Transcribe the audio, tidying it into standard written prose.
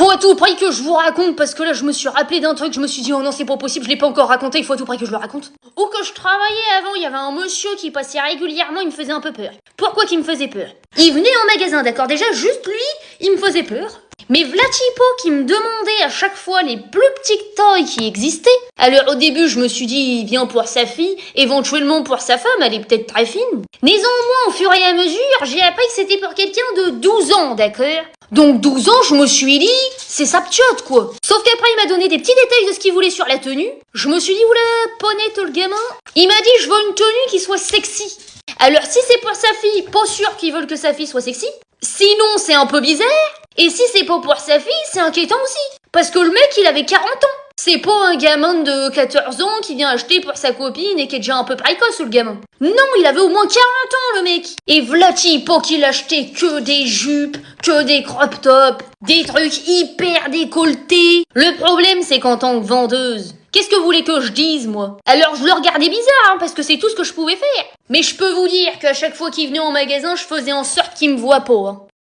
Faut à tout prix que je vous raconte, parce que là je me suis rappelé d'un truc, je me suis dit oh non c'est pas possible, je l'ai pas encore raconté, il faut à tout prix que je le raconte. Où que je travaillais avant, il y avait un monsieur qui passait régulièrement, il me faisait un peu peur. Pourquoi qu'il me faisait peur? Il venait en magasin, d'accord, déjà juste lui, il me faisait peur. Mais v'là typo qui me demandait à chaque fois les plus petites tailles qui existaient. Alors au début je me suis dit il vient pour sa fille, éventuellement pour sa femme, elle est peut-être très fine. Néanmoins au fur et à mesure, j'ai appris que c'était pour quelqu'un de 12 ans, d'accord? Donc 12 ans, je me suis dit, c'est sa ptiote quoi. Sauf qu'après il m'a donné des petits détails de ce qu'il voulait sur la tenue. Je me suis dit oula, pas net le gamin. Il m'a dit je veux une tenue qui soit sexy. Alors si c'est pour sa fille, pas sûr qu'ils veulent que sa fille soit sexy. Sinon c'est un peu bizarre. Et si c'est pas pour sa fille, c'est inquiétant aussi. Parce que le mec il avait 40 ans. C'est pas un gamin de 14 ans qui vient acheter pour sa copine et qui est déjà un peu précoce, le gamin. Non, il avait au moins 40 ans, le mec. Et v'là pas qu'il achetait que des jupes, que des crop tops, des trucs hyper décolletés. Le problème, c'est qu'en tant que vendeuse, qu'est-ce que vous voulez que je dise, moi? Alors je le regardais bizarre, parce que c'est tout ce que je pouvais faire. Mais je peux vous dire qu'à chaque fois qu'il venait en magasin, je faisais en sorte qu'il me voie pas,